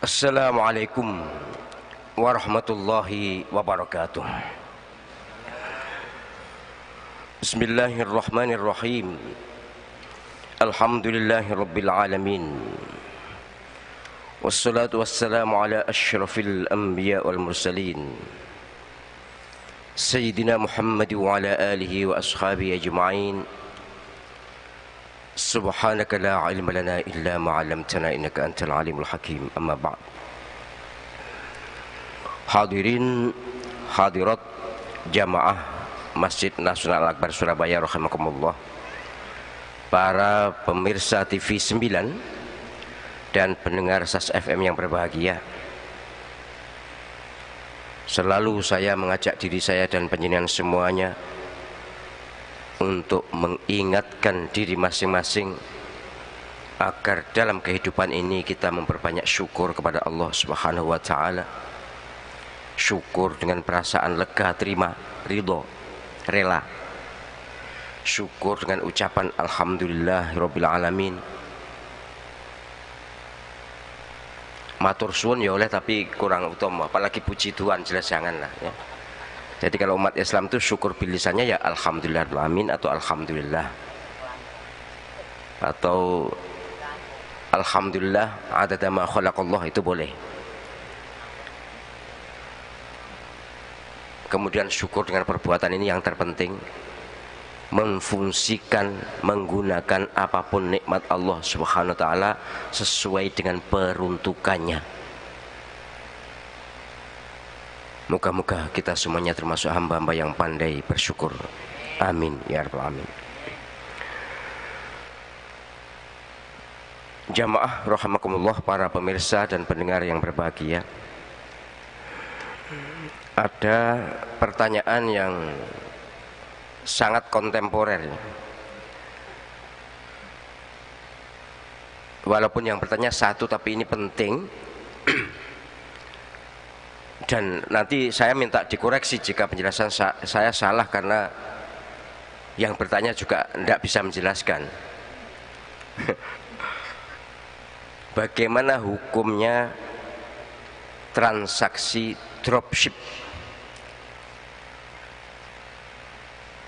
Assalamualaikum warahmatullahi wabarakatuh. Bismillahirrahmanirrahim. Alhamdulillahi rabbil alamin. Wassalatu wassalamu ala asyrafil anbiya wal mursalin Sayyidina Muhammad wa ala alihi wa ashabihi ajma'in. Subhanaka la ilma lana illa ma 'allamtana innaka antal alimul hakim. Amma ba'd. Hadirin hadirat jamaah Masjid Nasional Al-Akbar Surabaya rahimakumullah. Para pemirsa TV 9 dan pendengar SAS FM yang berbahagia. Selalu saya mengajak diri saya dan panjenengan semuanya untuk mengingatkan diri masing-masing agar dalam kehidupan ini kita memperbanyak syukur kepada Allah Subhanahu wa taala. Syukur dengan perasaan lega, terima, ridho, rela. Syukur dengan ucapan alhamdulillahirabbil alamin. Matur suwun ya oleh, tapi kurang utama, apalagi puji Tuhan jelas janganlah ya. Jadi kalau umat Islam itu syukur bilisannya ya alhamdulillahirabbil alamin atau alhamdulillah, atau alhamdulillah adada ma khalaqallah, itu boleh. Kemudian syukur dengan perbuatan ini yang terpenting, memfungsikan, menggunakan apapun nikmat Allah Subhanahu wa taala sesuai dengan peruntukannya. Moga-moga kita semuanya termasuk hamba-hamba yang pandai bersyukur. Amin ya rabbal alamin. Jamaah rahimakumullah, para pemirsa dan pendengar yang berbahagia. Ada pertanyaan yang sangat kontemporer. Walaupun yang bertanya satu, tapi ini penting. Dan nanti saya minta dikoreksi jika penjelasan saya salah, karena yang bertanya juga tidak bisa menjelaskan. Bagaimana hukumnya transaksi dropship?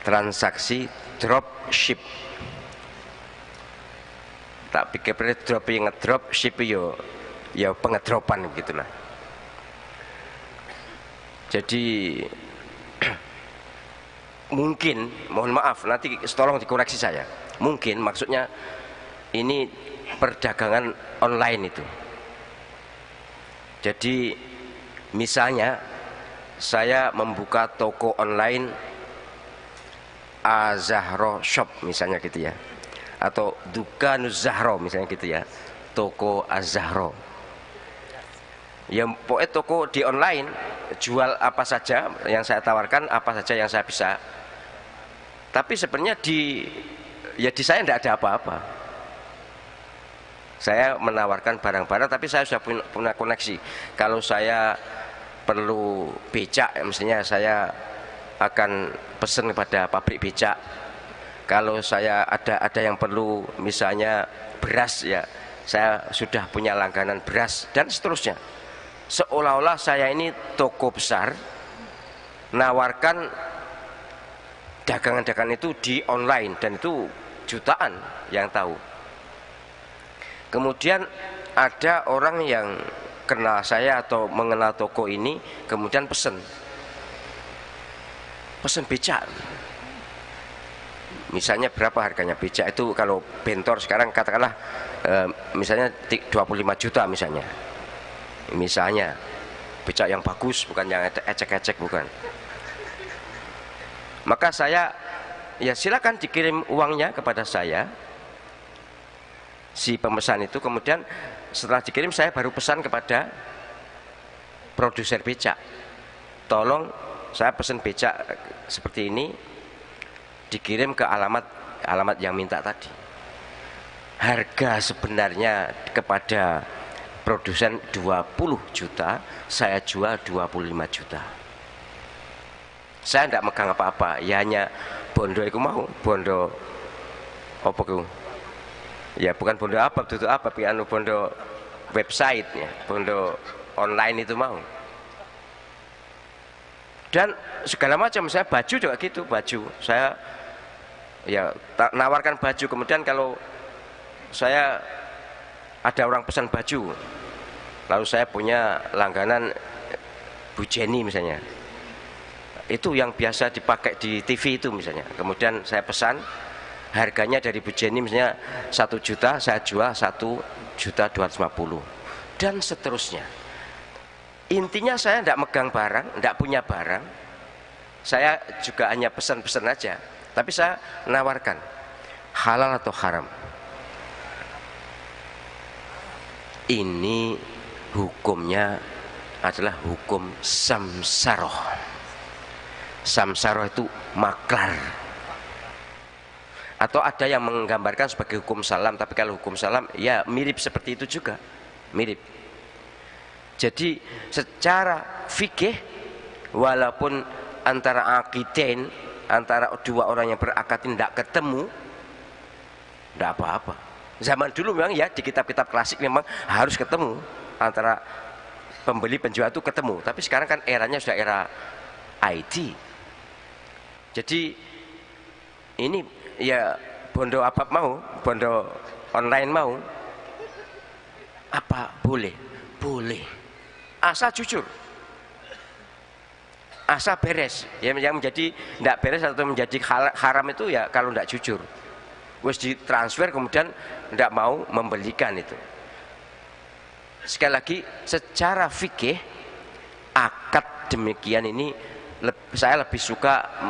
Transaksi dropship. Tak pikir drop yang ngedrop, ship ya pengedropan gitulah. Jadi mungkin, mohon maaf nanti tolong dikoreksi saya, mungkin maksudnya ini perdagangan online itu. Jadi misalnya saya membuka toko online Azahro Shop misalnya gitu ya, atau Dukanuz Zahro misalnya gitu ya, toko Azahro. Ya pokoknya toko di online, jual apa saja yang saya tawarkan, apa saja yang saya bisa. Tapi sebenarnya di saya tidak ada apa-apa. Saya menawarkan barang-barang, tapi saya sudah punya koneksi. Kalau saya perlu becak, misalnya saya akan pesan kepada pabrik becak. Kalau saya ada yang perlu misalnya beras, ya saya sudah punya langganan beras dan seterusnya. Seolah-olah saya ini toko besar nawarkan dagangan-dagangan itu di online, dan itu jutaan yang tahu. Kemudian ada orang yang kenal saya atau mengenal toko ini, kemudian pesen becak. Misalnya berapa harganya becak itu? Kalau bentor sekarang katakanlah misalnya 25 juta misalnya becak yang bagus, bukan yang ecek-ecek, bukan. Maka saya ya silakan dikirim uangnya kepada saya, si pemesan itu. Kemudian setelah dikirim saya baru pesan kepada produser becak, tolong saya pesan becak seperti ini, dikirim ke alamat yang minta tadi. Harga sebenarnya kepada produsen 20 juta, saya jual 25 juta. Saya tidak megang apa-apa, ya hanya bondo itu mau, bondo apa itu? Ya bukan bondo apa, itu apa, piano bondo website ya, bondo online itu mau. Dan segala macam, saya baju juga gitu, baju saya ya nawarkan baju, kemudian kalau saya ada orang pesan baju, lalu saya punya langganan Bu Jenny misalnya, itu yang biasa dipakai di TV itu misalnya, kemudian saya pesan, harganya dari Bu Jenny misalnya 1 juta, saya jual 1.250.000 dan seterusnya. Intinya saya tidak megang barang, tidak punya barang, saya juga hanya pesan-pesan aja, tapi saya menawarkan halal atau haram. Ini hukumnya adalah hukum samsaroh. Samsaroh itu maklar. Atau ada yang menggambarkan sebagai hukum salam, tapi kalau hukum salam ya mirip seperti itu juga, mirip. Jadi secara fikih, walaupun antara akidain, antara dua orang yang berakad tidak ketemu, tidak apa-apa. Zaman dulu memang ya di kitab-kitab klasik memang harus ketemu, antara pembeli penjual itu ketemu. Tapi sekarang kan eranya sudah era IT. Jadi ini ya bondo apa mau, bondo online mau, apa boleh? Boleh. Asal jujur, asal beres. Yang menjadi tidak beres atau menjadi haram itu ya kalau tidak jujur, wes ditransfer kemudian tidak mau membelikan itu. Sekali lagi, secara fikih akad demikian ini saya lebih suka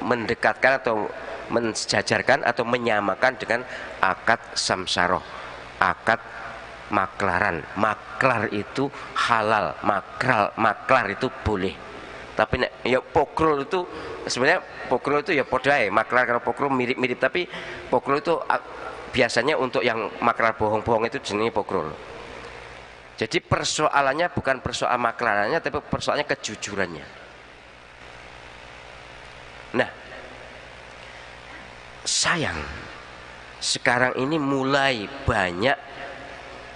mendekatkan atau mensejajarkan atau menyamakan dengan akad samsaroh, akad maklaran. Maklar itu halal, maklar itu boleh. Tapi ya pokrol itu sebenarnya, pokrol itu ya podai, maklar kalau pokrol mirip-mirip, tapi pokrol itu biasanya untuk yang maklar bohong-bohong itu jenis pokrol. Jadi persoalannya bukan persoal maklarannya, tapi persoalannya kejujurannya. Nah, sayang sekarang ini mulai banyak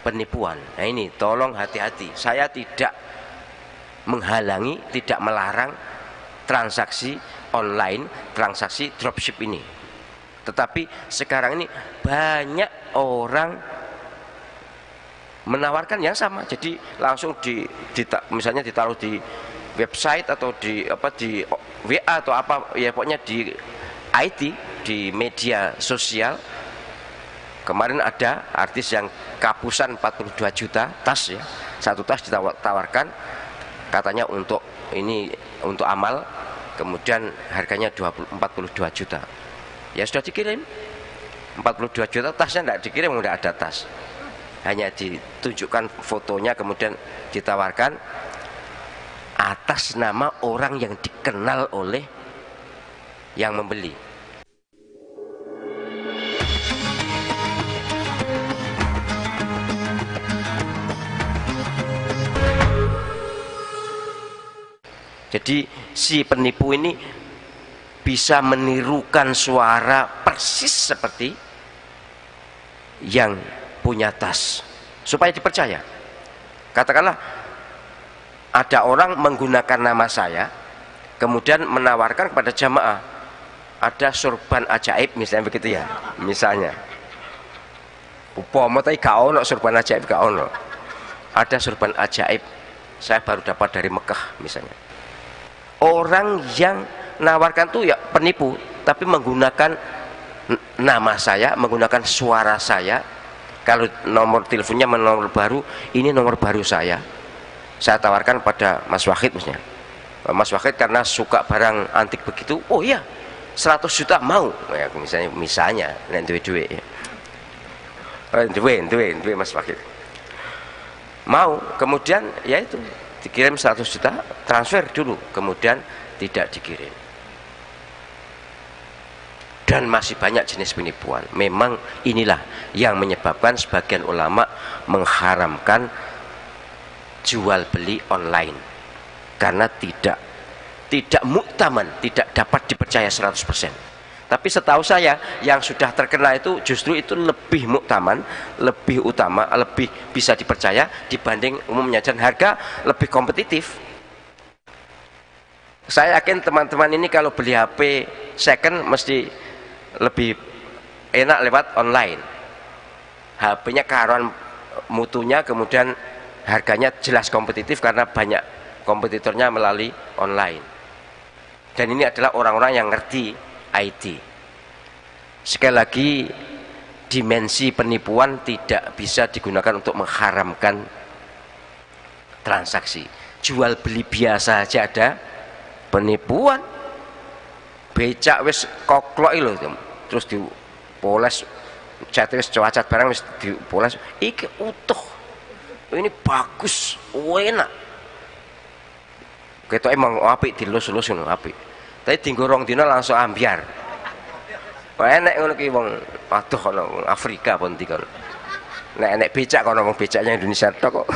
penipuan. Nah ini tolong hati-hati. Saya tidak menghalangi, tidak melarang transaksi online, transaksi dropship ini. Tetapi sekarang ini banyak orang menawarkan yang sama. Jadi langsung misalnya ditaruh di website atau di WA atau apa ya, pokoknya di IT, di media sosial. Kemarin ada artis yang kapusan 42 juta tas ya, satu tas ditawarkan katanya untuk amal, kemudian harganya 42 juta. Ya sudah dikirim 42 juta, tasnya tidak dikirim, tidak ada tas, hanya ditunjukkan fotonya kemudian ditawarkan atas nama orang yang dikenal oleh yang membeli. Jadi si penipu ini bisa menirukan suara persis seperti yang punya tas supaya dipercaya. Katakanlah ada orang menggunakan nama saya kemudian menawarkan kepada jamaah ada surban ajaib misalnya, begitu ya, misalnya upama tapi gak ono surban ajaib, gak ono, ada surban ajaib saya baru dapat dari Mekah misalnya. Orang yang nawarkan tuh ya penipu, tapi menggunakan nama saya, menggunakan suara saya. Kalau nomor teleponnya nomor baru, ini nomor baru saya tawarkan pada Mas Wahid misalnya. Mas Wahid karena suka barang antik begitu, oh iya 100 juta mau ya, misalnya nanti duit ya. Duit Mas Wahid mau, kemudian ya itu dikirim 100 juta, transfer dulu, kemudian tidak dikirim. Dan masih banyak jenis penipuan. Memang inilah yang menyebabkan sebagian ulama mengharamkan jual beli online, karena tidak muktaman, tidak dapat dipercaya 100%. Tapi setahu saya yang sudah terkena itu justru itu lebih muktaman, lebih utama, lebih bisa dipercaya dibanding umumnya, dan harga lebih kompetitif. Saya yakin teman-teman ini kalau beli HP second mesti lebih enak lewat online. HP-nya karuan mutunya, kemudian harganya jelas kompetitif karena banyak kompetitornya melalui online. Dan ini adalah orang-orang yang ngerti IT. Sekali lagi, dimensi penipuan tidak bisa digunakan untuk mengharamkan transaksi. Jual beli biasa aja ada penipuan. Becak wis koklok lho, terus dipoles, cat wis cacat barang wis dipoles, iki utuh. Ini bagus, enak. Ketok emang apik dilus-lus ngono apik. Tapi tinggal rong dina langsung ambiar. Enek ngono ki wong aduh kono Afrika pun ndi kono. Nek becak kono wong becaknya Indonesia tok kok.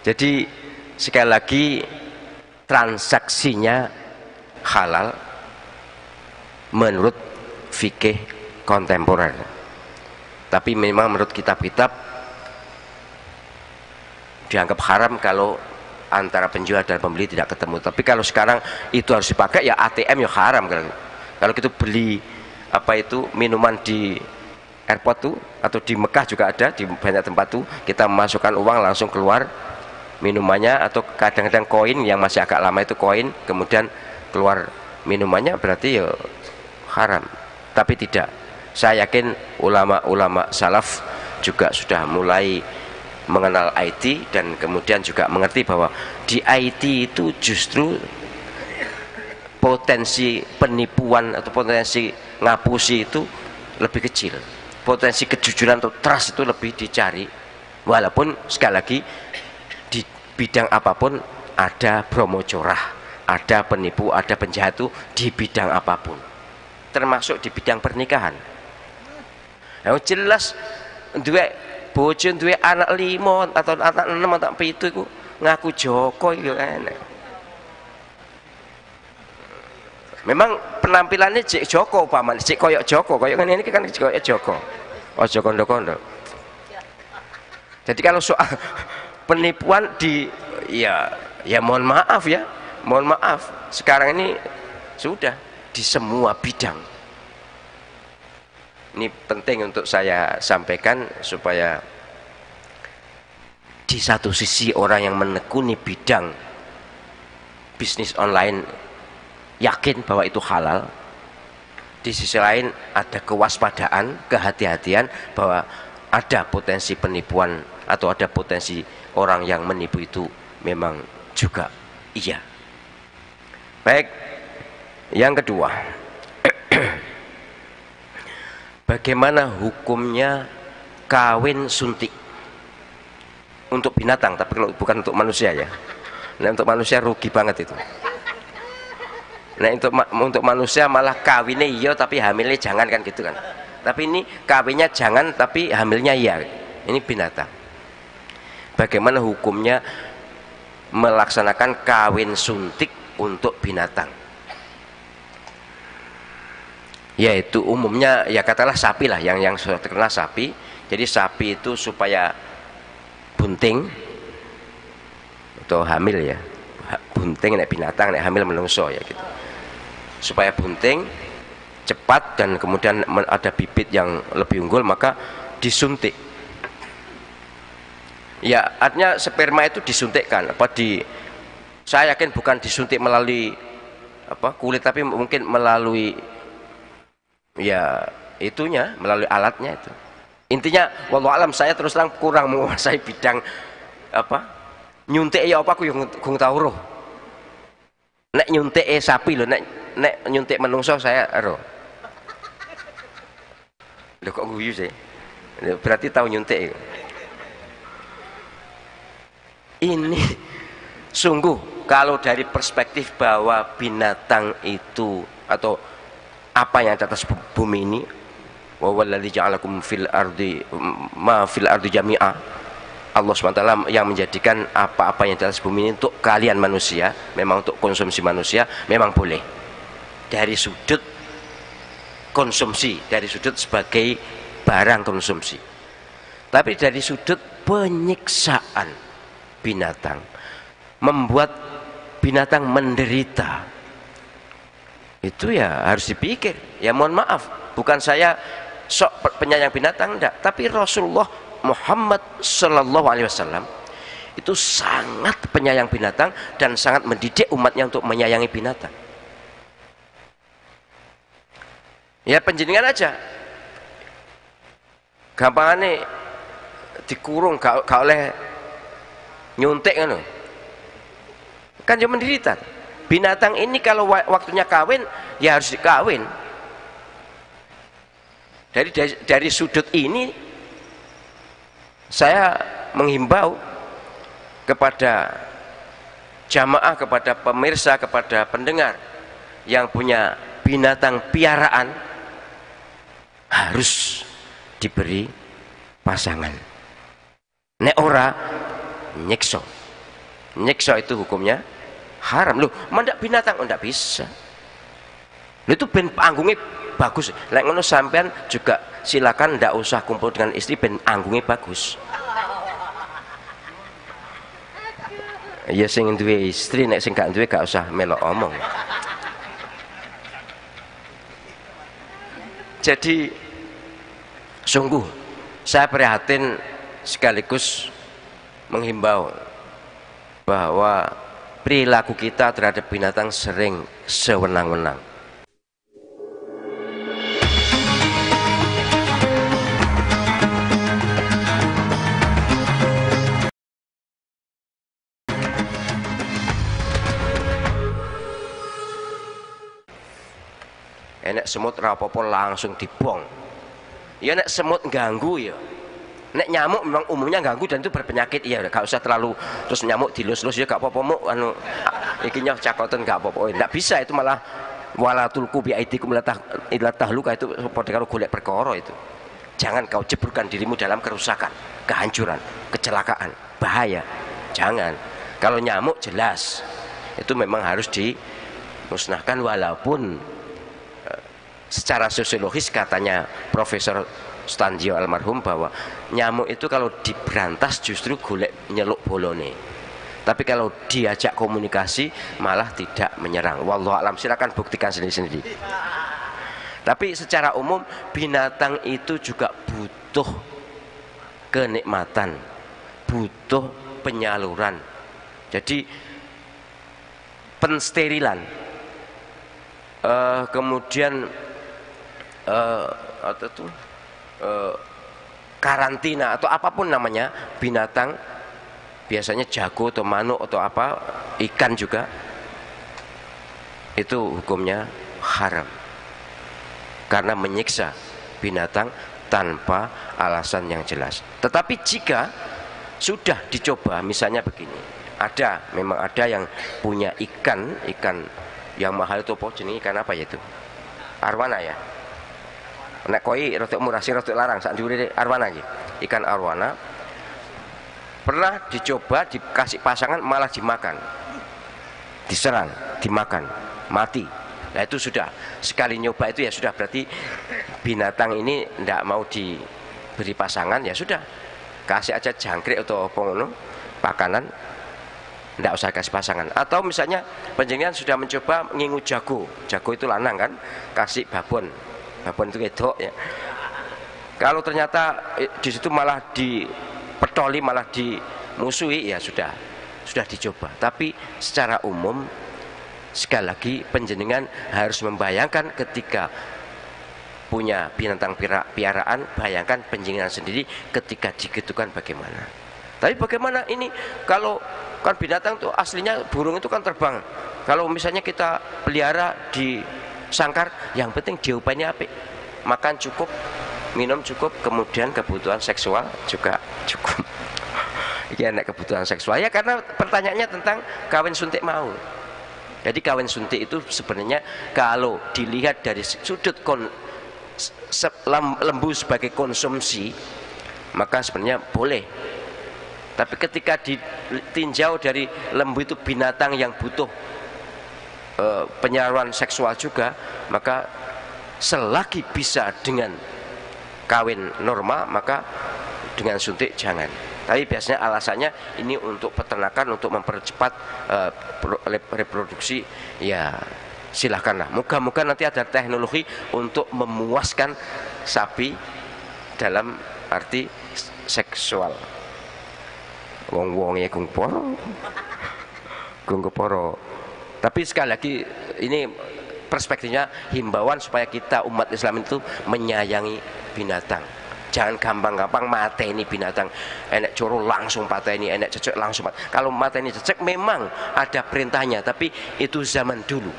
Jadi sekali lagi transaksinya halal menurut fikih kontemporer. Tapi memang menurut kitab-kitab dianggap haram kalau antara penjual dan pembeli tidak ketemu. Tapi kalau sekarang itu harus dipakai, ya ATM ya haram. Kalau kita beli apa itu minuman di airport tuh, atau di Mekah juga ada, di banyak tempat tuh kita memasukkan uang langsung keluar minumannya, atau kadang-kadang koin yang masih agak lama itu koin, kemudian keluar minumannya, berarti ya haram. Tapi tidak, saya yakin ulama-ulama salaf juga sudah mulai mengenal IT dan kemudian juga mengerti bahwa di IT itu justru potensi penipuan atau potensi ngapusi itu lebih kecil, potensi kejujuran atau trust itu lebih dicari. Walaupun sekali lagi di bidang apapun ada bromo corah, ada penipu, ada penjahat itu di bidang apapun, termasuk di bidang pernikahan. Yang jelas duwe bojo duwe anak 5 atau anak 6 atau 7 iku ngaku Joko iku enak. Memang penampilannya cek Joko umpamane, cek koyok Joko, koyok ngene iki kan koyok Joko. Ojo kondo-kondo. Jadi kalau soal penipuan di ya mohon maaf ya. Mohon maaf. Sekarang ini sudah di semua bidang. Ini penting untuk saya sampaikan supaya di satu sisi orang yang menekuni bidang bisnis online yakin bahwa itu halal, di sisi lain ada kewaspadaan, kehati-hatian bahwa ada potensi penipuan atau ada potensi orang yang menipu itu memang juga iya. Baik, yang kedua, bagaimana hukumnya kawin suntik untuk binatang, tapi kalau bukan untuk manusia ya. Nah, untuk manusia rugi banget itu. Nah, untuk manusia malah kawinnya iya tapi hamilnya jangan, kan gitu kan. Tapi ini kawinnya jangan tapi hamilnya iya. Ini binatang. Bagaimana hukumnya melaksanakan kawin suntik untuk binatang? Yaitu umumnya ya katalah sapi lah, yang sudah terkenal sapi. Jadi sapi itu supaya bunting atau hamil ya, bunting nek binatang, nek hamil menungso ya gitu, supaya bunting cepat dan kemudian ada bibit yang lebih unggul maka disuntik. Ya artinya sperma itu disuntikkan saya yakin bukan disuntik melalui kulit, tapi mungkin melalui ya itunya, melalui alatnya itu. Intinya wallahu alam, saya terus terang kurang menguasai bidang nyuntik ya aku yang tahu roh. Nek nyuntik sapi loh, nek nyuntik menungso saya roh. Loh kok guyu sih? Berarti tahu nyuntik. Ini sungguh kalau dari perspektif bahwa binatang itu atau apa yang ada atas bumi ini, wa walladzi ja'alakum fil ardi ma fil ardi jami'a, Allah SWT yang menjadikan apa-apa yang di atas bumi ini untuk kalian manusia, memang untuk konsumsi manusia, memang boleh dari sudut konsumsi, dari sudut sebagai barang konsumsi. Tapi dari sudut penyiksaan binatang, membuat binatang menderita, itu ya harus dipikir. Ya mohon maaf, bukan saya sok penyayang binatang, enggak, tapi Rasulullah Muhammad Sallallahu Alaihi Wasallam itu sangat penyayang binatang dan sangat mendidik umatnya untuk menyayangi binatang. Ya penjenengan aja, gampangannya dikurung gak oleh nyuntik kan dia menderita. Binatang ini kalau waktunya kawin ya harus dikawin. Dari sudut ini saya menghimbau kepada jamaah, kepada pemirsa, kepada pendengar yang punya binatang piaraan harus diberi pasangan. Nek ora nyiksa. Nyiksa itu hukumnya haram. Loh, mendak binatang ndak bisa. Loh, itu ben panggungnya bagus. Lek ngono sampean juga silakan ndak usah kumpul dengan istri ben anggungnya bagus. Ya sing duwe istri, nek sing gak duwe gak usah melok omong. Jadi sungguh saya prihatin sekaligus menghimbau bahwa perilaku kita terhadap binatang sering sewenang-wenang. Nek semut rapopo langsung dibong. Ya nek semut ganggu ya. Nek nyamuk memang umumnya ganggu dan itu berpenyakit, ya gak usah terlalu terus nyamuk dilus-lus ya gak apa-apa mu anu iki nyoh cakoten gak apa-apa. Ndak bisa itu, malah wala tulku bi aidikum ila tahluka, itu padha karo golek perkara itu. Jangan kau jeburkan dirimu dalam kerusakan, kehancuran, kecelakaan, bahaya. Jangan. Kalau nyamuk jelas itu memang harus dimusnahkan, walaupun secara sosiologis katanya Profesor Stanjio almarhum bahwa nyamuk itu kalau diberantas justru golek nyeluk bolone, tapi kalau diajak komunikasi malah tidak menyerang. Wallahu alam, silakan buktikan sendiri-sendiri. Tapi secara umum binatang itu juga butuh kenikmatan, butuh penyaluran. Jadi pensterilan, kemudian atau tuh karantina atau apapun namanya binatang, biasanya jago atau manuk atau apa, ikan juga, itu hukumnya haram karena menyiksa binatang tanpa alasan yang jelas. Tetapi jika sudah dicoba, misalnya begini, memang ada yang punya ikan yang mahal itu apa jenis ikan apa ya itu? Arwana ya. Nek koi rotok murah sih rotok larang saat diure arwana iki. Ikan arwana pernah dicoba dikasih pasangan malah dimakan, diserang, dimakan, mati. Nah itu sudah sekali nyoba itu ya sudah, berarti binatang ini ndak mau diberi pasangan, ya sudah kasih aja jangkrik atau apa ngono pakanan, ndak usah kasih pasangan. Atau misalnya panjenengan sudah mencoba ngingu jago itu lanang kan, kasih babon itu wedok ya. Kalau ternyata di situ malah dipetoli, malah dimusuhi, ya sudah dicoba. Tapi secara umum sekali lagi panjenengan harus membayangkan ketika punya binatang piaraan, bayangkan panjenengan sendiri ketika digitukan bagaimana. Tapi bagaimana ini kalau kan binatang tuh aslinya burung itu kan terbang. Kalau misalnya kita pelihara di sangkar, yang penting diupahnya apik, makan cukup, minum cukup, kemudian kebutuhan seksual juga cukup. Ya nek kebutuhan seksual ya, karena pertanyaannya tentang kawin suntik mau. Jadi kawin suntik itu sebenarnya kalau dilihat dari sudut lembu sebagai konsumsi, maka sebenarnya boleh. Tapi ketika ditinjau dari lembu itu binatang yang butuh penyaluran seksual juga, maka selagi bisa dengan kawin normal maka dengan suntik jangan. Tapi biasanya alasannya ini untuk peternakan, untuk mempercepat reproduksi, ya silahkanlah. Moga-moga nanti ada teknologi untuk memuaskan sapi dalam arti seksual. Wong-wongnya gungporo. Tapi sekali lagi ini perspektifnya himbauan supaya kita umat Islam itu menyayangi binatang. Jangan gampang-gampang mateni binatang. Enek coro langsung pateni, enek cecek langsung pateni. Kalau mateni cecek memang ada perintahnya, tapi itu zaman dulu.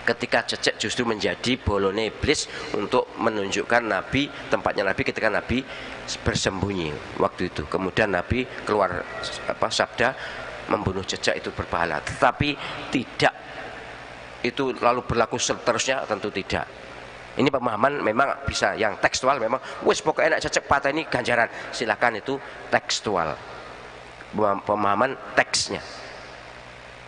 Ketika cecek justru menjadi bolone iblis untuk menunjukkan Nabi, tempatnya Nabi ketika Nabi bersembunyi waktu itu. Kemudian Nabi keluar sabda membunuh cecek itu berpahala. Tetapi tidak itu lalu berlaku seterusnya, tentu tidak. Ini pemahaman memang bisa yang tekstual, memang wis pokoknya enak cecek patah ini ganjaran, silakan, itu tekstual, pemahaman teksnya.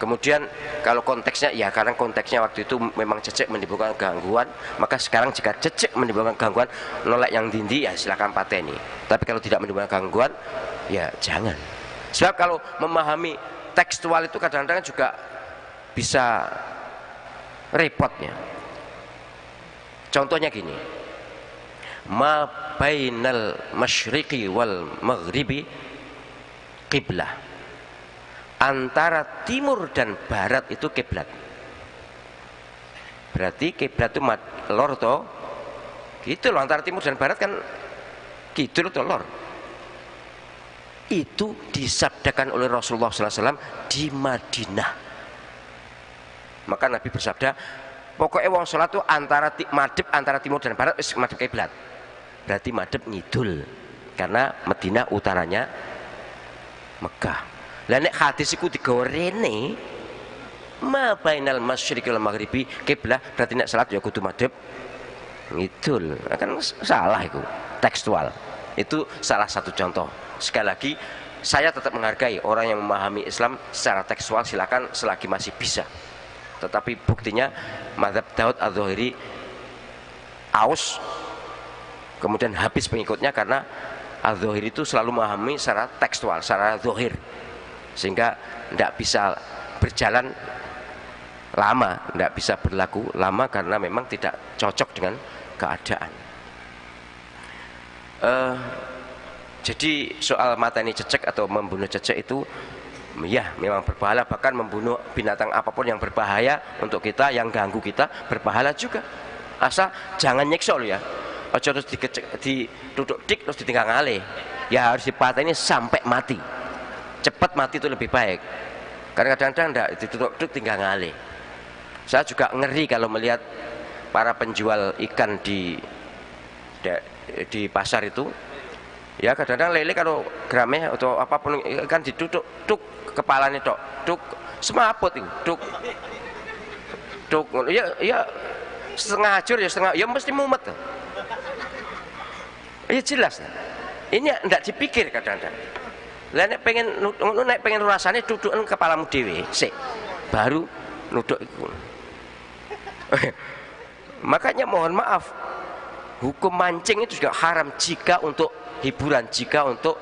Kemudian kalau konteksnya, ya karena konteksnya waktu itu memang cecek menimbulkan gangguan, maka sekarang jika cecek menimbulkan gangguan nolak yang dindi, ya silakan pateni. Tapi kalau tidak menimbulkan gangguan, ya jangan. Sebab kalau memahami tekstual itu kadang-kadang juga bisa repotnya. Contohnya gini, ma bainal masyriqi wal maghribi qiblah. Antara timur dan barat itu kiblat. Berarti kiblat itu lor toh. Gitu loh, antara timur dan barat kan gitu loh, lor. Itu disabdakan oleh Rasulullah SAW di Madinah. Maka Nabi bersabda, pokoknya wong sholat itu madhep antara timur dan barat madhep kiblat. Berarti madhep ngidul, karena Madinah utaranya Mekah. Lah nek hadis iku digawe rene, ma bainal masyriqi wal maghribi kiblah, berarti nek salat ya kudu madhep ngidul. Kan salah itu, tekstual. Itu salah satu contoh. Sekali lagi, saya tetap menghargai orang yang memahami Islam secara tekstual, silakan selagi masih bisa. Tetapi buktinya mazhab Daud Az-Zahiri aus, kemudian habis pengikutnya karena Az-Zahiri itu selalu memahami secara tekstual, secara zahir, sehingga tidak bisa berjalan lama, tidak bisa berlaku lama karena memang tidak cocok dengan keadaan. Jadi soal mateni cecek atau membunuh cecek itu ya memang berbahaya, bahkan membunuh binatang apapun yang berbahaya untuk kita, yang ganggu kita, berbahaya juga. Asal jangan nyiksa loh ya. Ojo terus diduduk dik terus ditinggal ngalih. Ya harus dipateni sampai mati. Cepat mati itu lebih baik. Karena kadang-kadang enggak diduduk tinggal ngalih. Saya juga ngeri kalau melihat para penjual ikan di pasar itu. Ya kadang-kadang lele kalau gramnya atau apapun ikan diduduk tuk kepalanya tuk semaput itu tuk ya setengah hancur ya setengah, ya mesti mumet. Ya jelas. Ini enggak dipikir kadang-kadang. Lah nek pengen rasane dudukan kepalamu dhewe sik baru nuduk iku. Makanya mohon maaf, hukum mancing itu juga haram jika untuk hiburan, jika untuk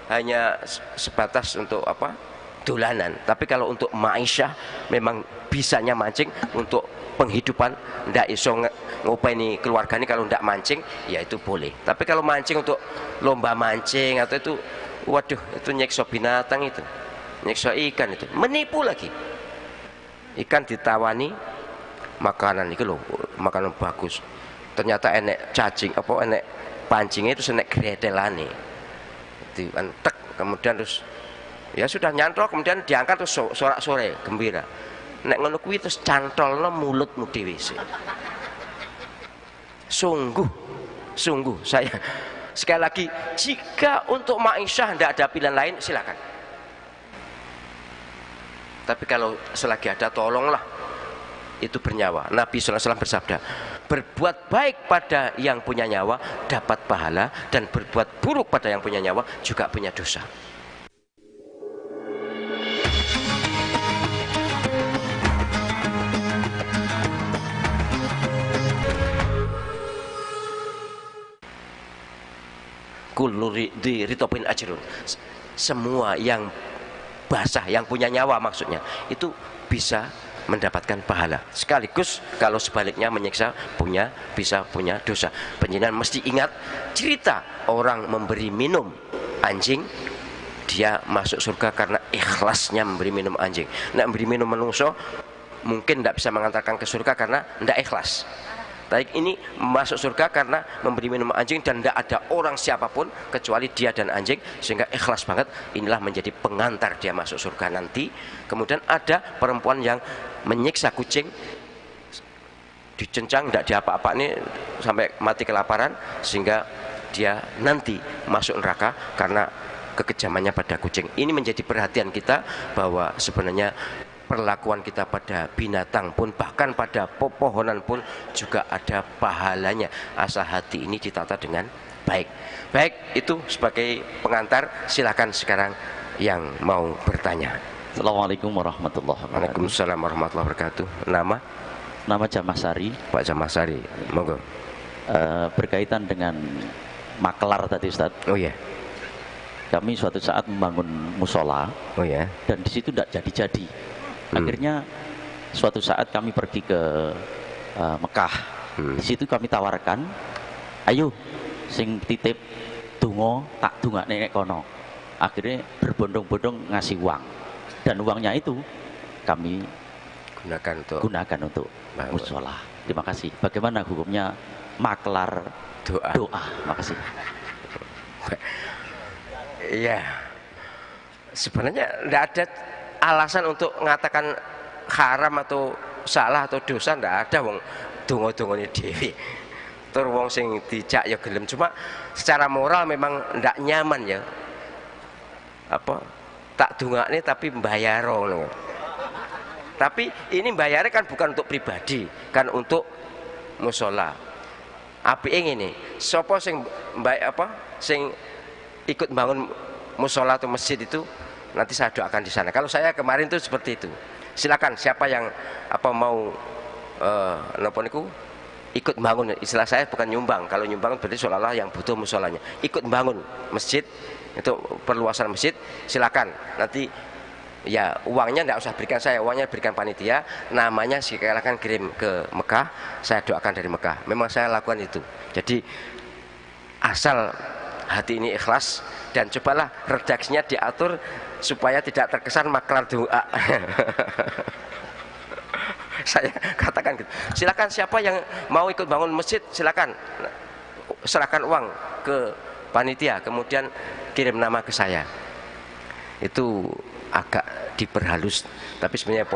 hanya sebatas untuk dolanan. Tapi kalau untuk ma'isyah memang bisanya mancing untuk penghidupan, ndak iso ngopeni keluarga ini kalau ndak mancing, ya itu boleh. Tapi kalau mancing untuk lomba mancing atau itu, waduh, itu nyekso binatang, itu nyekso ikan, itu menipu lagi. Ikan ditawani makanan itu loh, makanan bagus, ternyata enek cacing enek pancingnya itu enek gredelane itu entek, kemudian terus ya sudah nyantol, kemudian diangkat terus sorak sore gembira. Nek ngono kuwi terus cantolno mulutmu dhewe sik. Sungguh saya sekali lagi, jika untuk ma'isyah tidak ada pilihan lain silakan. Tapi kalau selagi ada, tolonglah itu bernyawa. Nabi SAW bersabda, berbuat baik pada yang punya nyawa dapat pahala, dan berbuat buruk pada yang punya nyawa juga punya dosa. kullu di ritopin ajrun. Semua yang basah, yang punya nyawa maksudnya, itu bisa mendapatkan pahala. Sekaligus kalau sebaliknya menyiksa bisa punya dosa. Panjenengan mesti ingat cerita orang memberi minum anjing, dia masuk surga karena ikhlasnya memberi minum anjing. Nah, memberi minum manusia mungkin tidak bisa mengantarkan ke surga karena tidak ikhlas. Tapi ini masuk surga karena memberi minum anjing dan tidak ada orang siapapun kecuali dia dan anjing, sehingga ikhlas banget. Inilah menjadi pengantar dia masuk surga nanti. Kemudian ada perempuan yang menyiksa kucing, dicencang, tidak diapa-apa ini sampai mati kelaparan, sehingga dia nanti masuk neraka karena kekejamannya pada kucing. Ini menjadi perhatian kita bahwa sebenarnya perlakuan kita pada binatang pun, bahkan pada pepohonan pun juga ada pahalanya, asal hati ini ditata dengan baik. Baik, itu sebagai pengantar. Silakan sekarang yang mau bertanya. Assalamualaikum warahmatullahi wabarakatuh. Waalaikumsalam warahmatullahi wabarakatuh. Nama Jamasari. Pak Jamasari, monggo. Berkaitan dengan maklar tadi, Ustaz. Oh ya. Kami suatu saat membangun musola. Oh ya. Dan di situ tidak jadi-jadi. Akhirnya suatu saat kami pergi ke Mekah. Di situ kami tawarkan, ayo sing titip dungo tak dunga nenek kono. Akhirnya berbondong-bondong ngasih uang, dan uangnya itu kami gunakan untuk musola. Terima kasih. Bagaimana hukumnya maklar doa? Makasih. Iya. Sebenarnya tidak ada alasan untuk mengatakan haram atau salah atau dosa, ndak ada. Wong donga-dongane dhewe tur wong sing dijak ya gelem, cuma secara moral memang ndak nyaman ya, apa tak dongakne tapi mbayar ngono. Tapi ini bayarnya kan bukan untuk pribadi, kan untuk musola. Apike ngene, sapa sing sing ikut bangun musola atau masjid itu nanti saya doakan di sana. Kalau saya kemarin itu seperti itu. Silakan siapa yang mau napa niku ikut bangun. Istilah saya bukan nyumbang. Kalau nyumbang berarti seolah-olah yang butuh musolanya. Ikut bangun masjid untuk perluasan masjid, silakan. Nanti ya uangnya tidak usah berikan saya, uangnya berikan panitia. Namanya silakan kirim ke Mekah, saya doakan dari Mekah. Memang saya lakukan itu. Jadi asal hati ini ikhlas, dan cobalah redaksinya diatur supaya tidak terkesan maklar doa. Saya katakan gitu. Silakan siapa yang mau ikut bangun masjid, silakan serahkan uang ke panitia, kemudian kirim nama ke saya. Itu agak diperhalus, tapi sebenarnya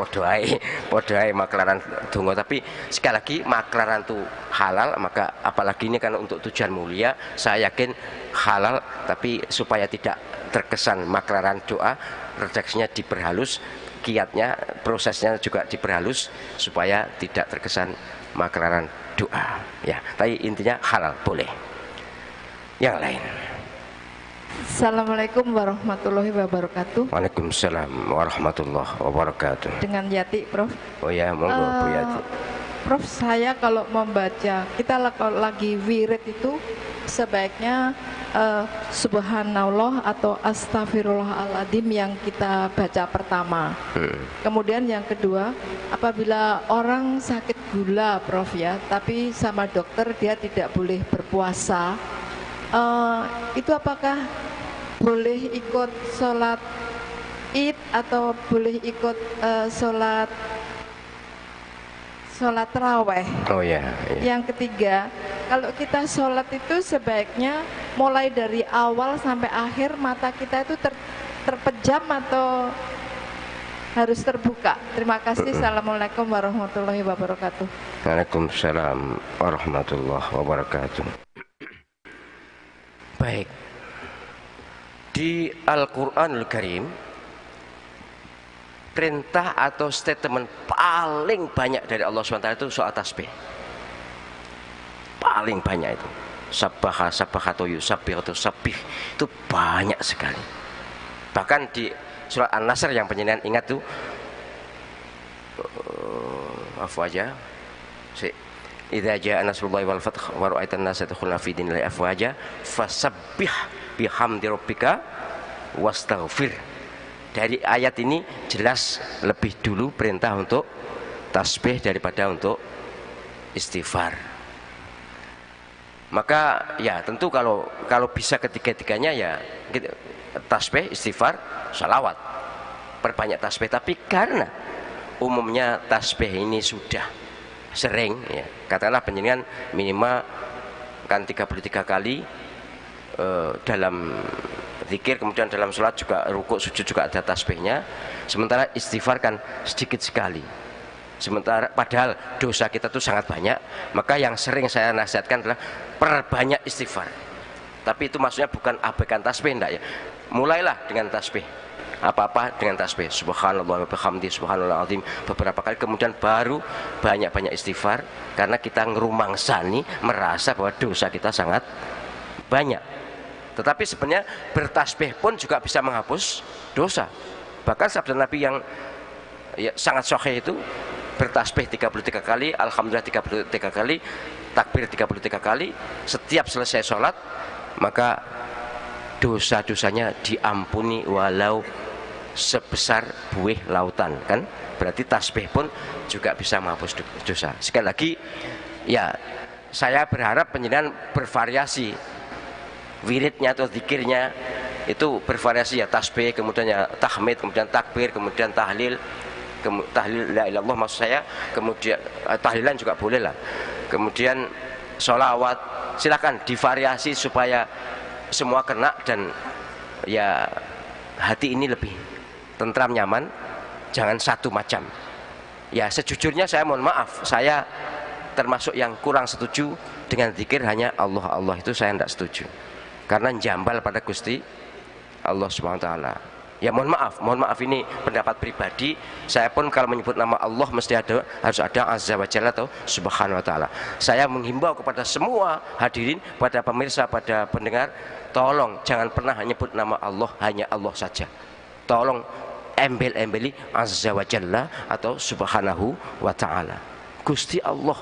podoai maklaran dongo. Tapi sekali lagi maklaran itu halal, maka apalagi ini kan untuk tujuan mulia, saya yakin halal. Tapi supaya tidak terkesan maklaran doa, redaksinya diperhalus, kiatnya, prosesnya juga diperhalus supaya tidak terkesan maklaran doa. Ya, tapi intinya halal, boleh. Yang lain. Assalamualaikum warahmatullahi wabarakatuh. Waalaikumsalam warahmatullahi wabarakatuh. Dengan Yati, Prof. Oh ya, monggo Bu Yati. Prof, saya kalau membaca, kita lagi wirid itu sebaiknya subhanallah atau astagfirullahaladzim yang kita baca pertama. Kemudian yang kedua, apabila orang sakit gula, Prof ya, tapi sama dokter dia tidak boleh berpuasa, itu apakah boleh ikut sholat id atau boleh ikut sholat taraweh? Oh ya, ya. Yang ketiga, kalau kita sholat itu sebaiknya mulai dari awal sampai akhir mata kita itu terpejam atau harus terbuka? Terima kasih. Assalamualaikum warahmatullahi wabarakatuh. Waalaikumsalam warahmatullahi wabarakatuh. Baik, di Al-Quranul Karim perintah atau statement paling banyak dari Allah SWT itu soal tasbih. Paling banyak itu. Sabbaha atau yusabbih atau sabbih, itu banyak sekali. Bahkan di surat An-Nasr yang penjenengan ingat tuh, idza jaa nasrullahi wal fath wa ra'aitan nasa yadkhuluna fi dinillahi afwaja fasabbih bihamdi rabbika wastaghfir. Dari ayat ini jelas lebih dulu perintah untuk tasbih daripada untuk istighfar. Maka ya tentu kalau bisa ketiga-tiganya ya tasbih, istighfar, salawat, perbanyak tasbih. Tapi karena umumnya tasbih ini sudah sering ya, katakanlah penjenengan minimal kan 33 kali dalam zikir, kemudian dalam sholat juga rukuk sujud juga ada tasbihnya, sementara istighfar kan sedikit sekali. Sementara padahal dosa kita tuh sangat banyak, maka yang sering saya nasihatkan adalah perbanyak istighfar. Tapi itu maksudnya bukan abaikan tasbih, enggak ya. Mulailah dengan tasbih, apa-apa dengan tasbih, subhanallah wa bihamdi subhanallah azim beberapa kali, kemudian baru banyak-banyak istighfar, karena kita ngerumangsani merasa bahwa dosa kita sangat banyak. Tetapi sebenarnya bertasbih pun juga bisa menghapus dosa. Bahkan sabda Nabi yang ya, sangat sahih itu, bertasbih 33 kali, alhamdulillah 33 kali, takbir 33 kali setiap selesai sholat, maka dosa-dosanya diampuni walau sebesar buih lautan. Kan berarti tasbih pun juga bisa menghapus dosa. Sekali lagi ya, saya berharap penjenengan bervariasi wiridnya atau zikirnya, itu bervariasi ya, tasbih, kemudian ya tahmid, kemudian takbir, kemudian tahlil la ilallah maksud saya, kemudian tahlilan juga boleh lah, kemudian sholawat, silakan divariasi supaya semua kena dan ya hati ini lebih tentram, nyaman, jangan satu macam. Ya sejujurnya saya mohon maaf, saya termasuk yang kurang setuju dengan zikir hanya Allah Allah, itu saya tidak setuju, karena jambal pada Gusti Allah Subhanahu wa taala. Ya mohon maaf ini pendapat pribadi. Saya pun kalau menyebut nama Allah mesti harus ada azza wa jalla atau subhanahu wa ta'ala. Saya menghimbau kepada semua hadirin, pada pemirsa, pada pendengar, tolong jangan pernah menyebut nama Allah hanya Allah saja. Tolong embel-embeli azza wa jalla atau subhanahu wa ta'ala. Gusti Allah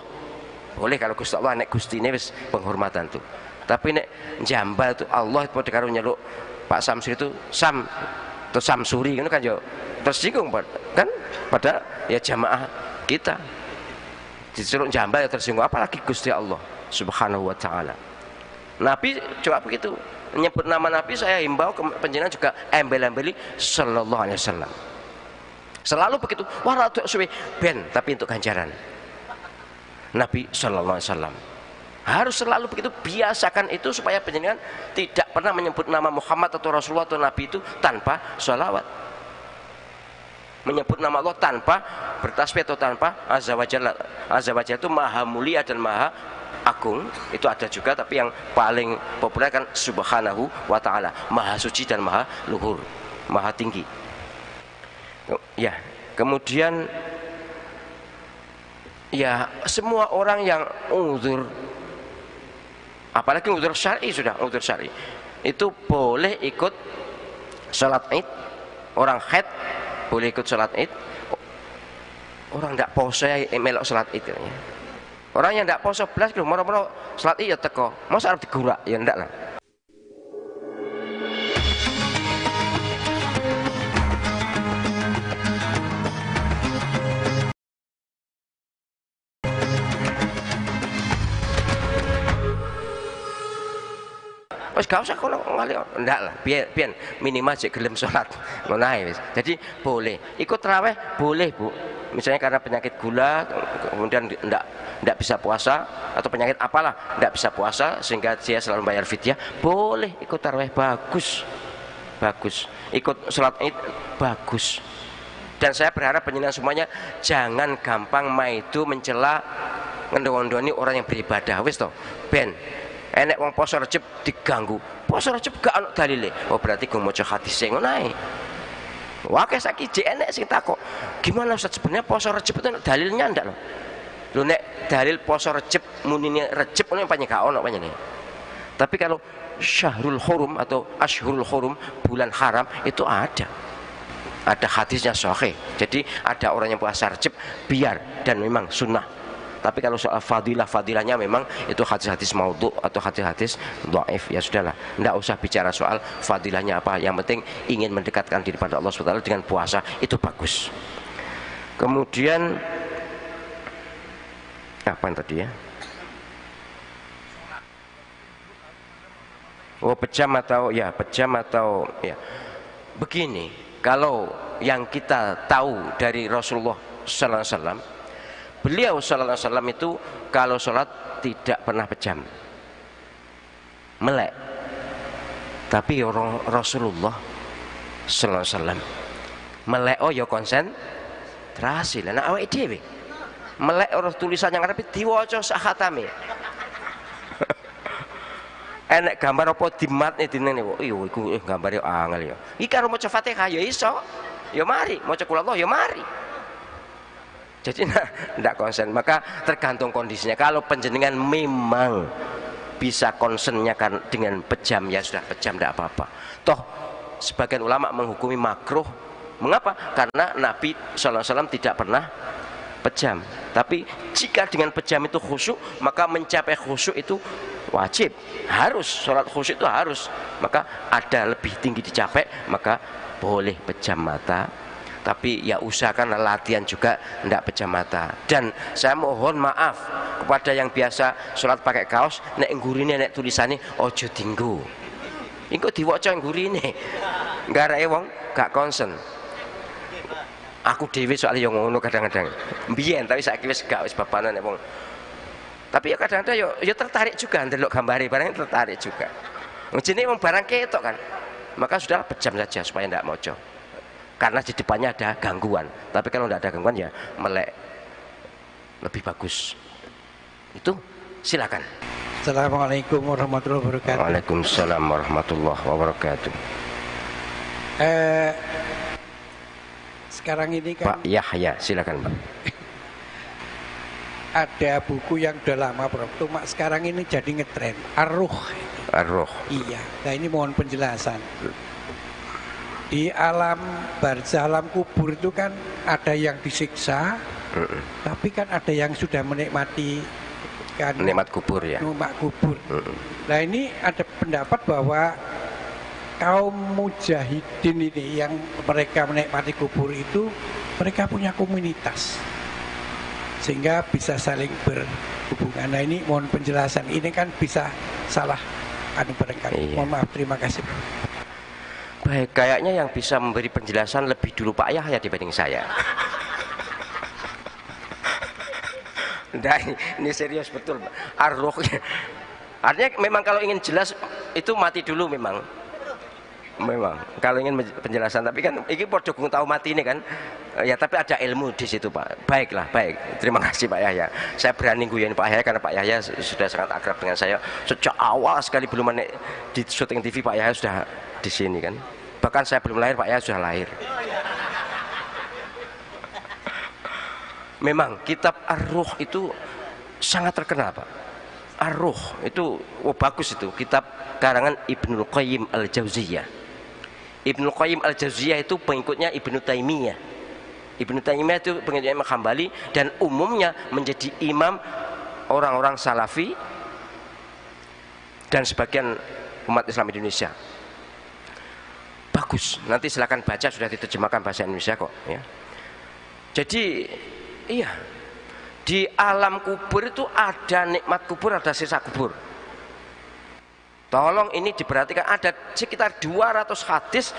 boleh, kalau Gusti Allah, nek Gusti ini wis penghormatan tuh. Tapi nek jambal itu Allah itu pada karo nyeluk Pak Samsuri itu Sam atau Samsuri kan ya tersinggung kan pada ya jamaah kita, disuruh jambal ya tersinggung, apalagi Gusti Allah Subhanahu wa ta'ala. Nabi coba begitu menyebut nama Nabi, saya himbau ke penjenengan juga embel-embeli sallallahu alaihi wasallam. Selalu begitu, waraduk suwe ben, tapi untuk ganjaran. Nabi sallallahu alaihi wasallam harus selalu begitu, biasakan itu supaya penjenengan tidak pernah menyebut nama Muhammad atau Rasulullah atau Nabi itu tanpa sholawat, menyebut nama Allah tanpa bertasbih atau tanpa azza wa jalla. Azza wa jalla itu maha mulia dan maha agung, itu ada juga, tapi yang paling populer kan subhanahu wa ta'ala, maha suci dan maha luhur, maha tinggi. Ya, kemudian ya semua orang yang uzur, apalagi uzur syar'i, sudah uzur syar'i itu boleh ikut sholat id. Orang haid boleh ikut sholat id, orang tidak poso ya melok sholat id ya. Orang yang tidak poso belas kilo moro-moro sholat id ya teko, masa harus digurak ya ndak lah. Wes gak usah kono ngali, ndak lah, biyen minimal sik gelem salat ngono ae wis. Jadi boleh ikut tarawih, boleh Bu. Misalnya karena penyakit gula kemudian ndak bisa puasa, atau penyakit apalah ndak bisa puasa sehingga dia selalu bayar fidyah, boleh ikut tarawih, bagus. Ikut salat Id bagus. Dan saya berharap penjenengan semuanya jangan gampang maidu mencela ngendoni orang yang beribadah. Wis to, ben enek wong poso Rejeb diganggu, poso Rejeb gak ono dalile, oh berarti gue maca hadise ngono ae. Wae saiki jek enek sing takok, gimana Ustaz sebenarnya poso Rejeb itu dalilnya ndak lho. Lho nek dalil poso Rejeb munine Rejeb ngono pancen gak ono pancen. Tapi kalau Syahrul Hurum atau Ashhurul Hurum, bulan haram, itu ada hadisnya sahih. Jadi ada orang yang puasa Rejeb biar, dan memang sunnah. Tapi kalau soal fadilahnya memang itu hadis-hadis maudhu atau hadis-hadis dhaif, ya sudahlah, tidak usah bicara soal fadilahnya apa. Yang penting ingin mendekatkan diri pada Allah SWT dengan puasa, itu bagus. Kemudian apa yang tadi ya? Oh, pejam atau ya begini, kalau yang kita tahu dari Rasulullah Sallallahu Alaihi Wasallam, beliau Sallallahu Alaihi Wasallam itu kalau sholat tidak pernah pejam, melek. Tapi orang Rasulullah Sallallahu Alaihi Wasallam melek ya konsentrasi lah. Nah awake dhewe melek orang tulisan yang Arab diwaca sak khatame. Enek gambar apa di mat nih dinen nih, iyo iku gambar yo angel yo. Iki karo maca Fatihah ya iso, ya mari, maca qul Allah ya mari. Jadi ndak konsen, maka tergantung kondisinya. Kalau penjenengan memang bisa konsennya kan dengan pejam, ya sudah pejam ndak apa-apa. Toh sebagian ulama menghukumi makruh. Mengapa? Karena Nabi Sallallahu Alaihi Wasallam tidak pernah pejam. Tapi jika dengan pejam itu khusyuk, maka mencapai khusyuk itu wajib, harus, sholat khusyuk itu harus. Maka ada lebih tinggi dicapai, maka boleh pejam mata. Tapi ya usahakan latihan juga tidak pejam mata. Dan saya mohon maaf kepada yang biasa sholat pakai kaos, nek nggurine nek tulisannya ojo tinggu. Iku diwaca nggurine. Ngarake wong gak konsen. Aku dhewe soalnya yang ngono kadang-kadang. Mbiyen tapi saiki wis gak, wis babanan nek wong. Tapi ya kadang-kadang ya tertarik juga ndelok gambare barang tertarik juga. Jenenge wong barang ketok kan. Maka sudah pejam saja supaya ndak moco. Karena di depannya ada gangguan. Tapi kalau ndak ada gangguan ya melek lebih bagus. Itu silakan. Assalamualaikum warahmatullahi wabarakatuh. Waalaikumsalam warahmatullahi wabarakatuh. Sekarang ini kan Pak Yahya, silakan Pak. Ada buku yang udah lama Prof, cuma sekarang ini jadi ngetren, Ar-Ruh. Ar-Ruh. Iya, nah ini mohon penjelasan. Di alam barzah, alam kubur itu kan ada yang disiksa, tapi kan ada yang sudah menikmati kan, Nikmat kubur ya. nikmat kubur. Nah ini ada pendapat bahwa kaum mujahidin ini yang mereka menikmati kubur itu mereka punya komunitas sehingga bisa saling berhubungan. Nah ini mohon penjelasan, ini kan bisa salah barangkali. Iya. Mohon maaf, terima kasih. Baik, kayaknya yang bisa memberi penjelasan lebih dulu Pak Yahya dibanding saya. Nah, ini serius betul Ar-Ruh. Artinya memang kalau ingin jelas itu mati dulu memang kalau ingin penjelasan, tapi kan ini podokung tahu mati ini kan ya, tapi ada ilmu di situ Pak. Baiklah, baik, terima kasih Pak Yahya. Saya berani guyon Pak Yahya karena Pak Yahya sudah sangat akrab dengan saya sejak awal sekali, belum di syuting TV Pak Yahya sudah di sini kan, bahkan saya belum lahir Pak Yahya sudah lahir. Memang kitab Ar-Ruh itu sangat terkenal Pak. Ar-Ruh itu bagus, itu kitab karangan Ibnul Qayyim Al-Jauziyah. Ibnu Qayyim Al-Jauziyah itu pengikutnya Ibnu Taimiyah. Ibnu Taimiyah itu pengikutnya Imam Hambali dan umumnya menjadi imam orang-orang Salafi dan sebagian umat Islam Indonesia. Bagus, nanti silakan baca, sudah diterjemahkan bahasa Indonesia kok ya. Jadi iya, di alam kubur itu ada nikmat kubur, ada sisa kubur. Tolong ini diperhatikan, ada sekitar 200 hadis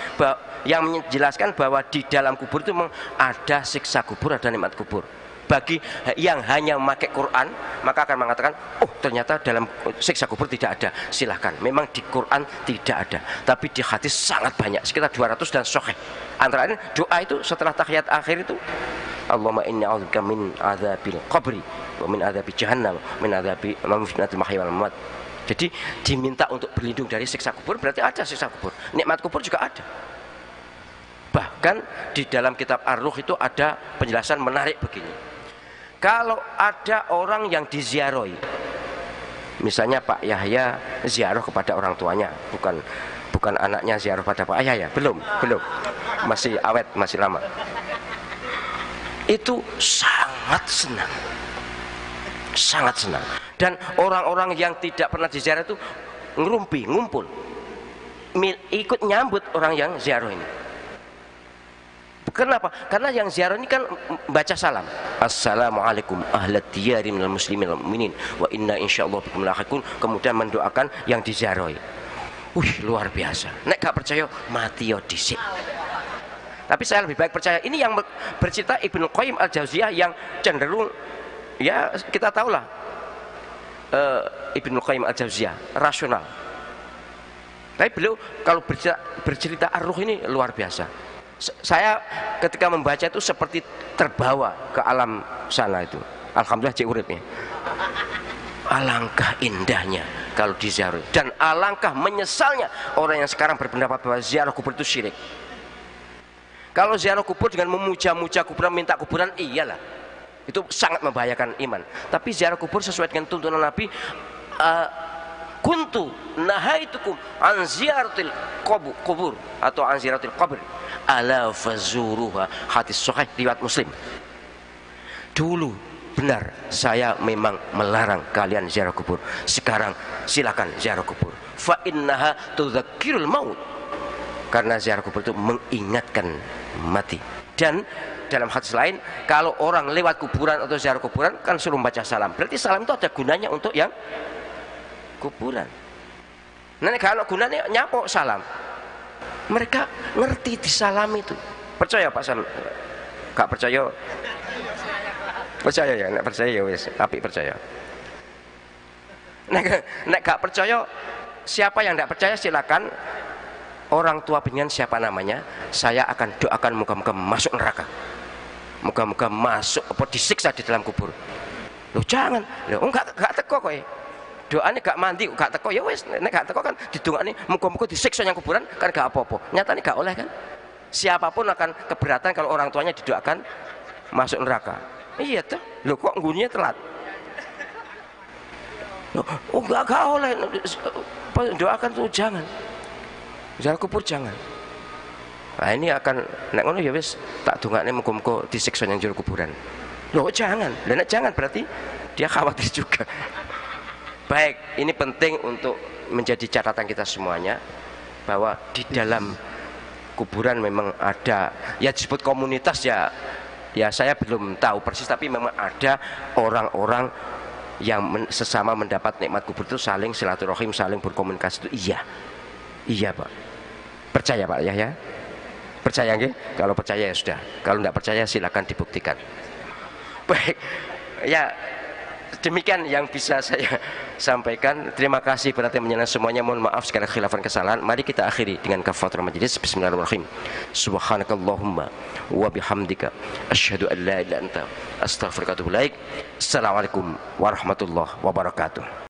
yang menjelaskan bahwa di dalam kubur itu memang ada siksa kubur, ada nikmat kubur. Bagi yang hanya memakai Quran, maka akan mengatakan, oh ternyata dalam siksa kubur tidak ada. Silahkan, memang di Quran tidak ada, tapi di hadis sangat banyak, sekitar 200 dan sahih. Antara lain doa itu setelah tahiyat akhir itu, Allahumma inni a'udzubika min adzabil qabri wa min adzabi jahannam min adzabi fitnatil mahya wal mamat. Jadi diminta untuk berlindung dari siksa kubur, berarti ada siksa kubur. Nikmat kubur juga ada. Bahkan di dalam kitab Ar-Ruh itu ada penjelasan menarik begini. Kalau ada orang yang diziarahi, misalnya Pak Yahya ziarah kepada orang tuanya, bukan anaknya ziarah pada Pak Yahya, belum, masih awet, masih lama. Itu sangat senang. sangat senang. Dan orang-orang yang tidak pernah diziarah itu ngerumpi, ngumpul, ikut nyambut orang yang ziarah ini. Kenapa? Karena yang ziarah ini kan baca salam. Assalamualaikum ahlat diyari minal muslimin wal mu'minin wa inna insyaallah bikum lahiqun. Kemudian mendoakan yang diziarahi. Luar biasa. Nek gak percaya mati yo dhisik. Tapi saya lebih baik percaya. Ini yang bercerita Ibnu Qayyim al-Jauziyah yang cenderung, ya kita tahulah, Ibnu Qayyim al-Jauziyah rasional. Tapi beliau kalau bercerita ar-ruh ini luar biasa. Saya ketika membaca itu seperti terbawa ke alam sana itu. Alhamdulillah cek uripnya. Alangkah indahnya kalau diziarah, dan alangkah menyesalnya orang yang sekarang berpendapat bahwa ziarah kubur itu syirik. Kalau ziarah kubur dengan memuja-muja kuburan, minta kuburan, iyalah, itu sangat membahayakan iman. Tapi ziarah kubur sesuai dengan tuntunan Nabi, kuntu nahaitukum an ziyaratil kubur atau an ziyaratil qabr ala fazuruha, hadis sahih riwayat Muslim. Dulu benar saya memang melarang kalian ziarah kubur, sekarang silakan ziarah kubur. Fa innaha tudzakirul maut, karena ziarah kubur itu mengingatkan mati. Dan dalam hadis lain, kalau orang lewat kuburan atau ziarah kuburan kan suruh baca salam. Berarti salam itu ada gunanya untuk yang kuburan. Nah, kalau gunanya nyapok salam, mereka ngerti disalam itu. Percaya Pak Sam? Gak percaya? Percaya ya, nek percaya ya wis, apik percaya. Nek gak percaya, siapa yang gak percaya silakan orang tua pengen siapa namanya, saya akan doakan moga-moga masuk neraka. Moga-moga masuk apa disiksa di dalam kubur. Loh jangan, loh enggak teko kowe. Doanya gak mandi, gak teko ya wis, nek gak teko kan didongakne moga-moga disiksa yang kuburan kan gak apa-apa. Nyatane gak oleh kan. Siapapun akan keberatan kalau orang tuanya didoakan masuk neraka. Iya tuh, loh kok nggunya telat. Loh, gak oleh, doakan tuh jangan. Ziarah kubur jangan. Nah ini akan nek ngono ya wis tak dongakne muga-muga disiksa yang jero kuburan. Loh jangan. Lah nek jangan berarti dia khawatir juga. Baik, ini penting untuk menjadi catatan kita semuanya bahwa di dalam kuburan memang ada, ya disebut komunitas ya saya belum tahu persis, tapi memang ada orang-orang yang sesama mendapat nikmat kubur itu saling silaturahim, saling berkomunikasi itu. Iya Pak, percaya Pak ya? Percaya nggih? Kalau percaya ya sudah, kalau tidak percaya silakan dibuktikan. Baik, ya demikian yang bisa saya sampaikan. Terima kasih perhatian menyenang semuanya. Mohon maaf segala khilafan kesalahan. Mari kita akhiri dengan kafaratul majelis. Bismillahirrahmanirrahim. Subhanakallahumma wa bihamdika asyhadu an la ilaha illa anta astaghfiruka wa atubu ilaik. Assalamualaikum warahmatullahi wabarakatuh.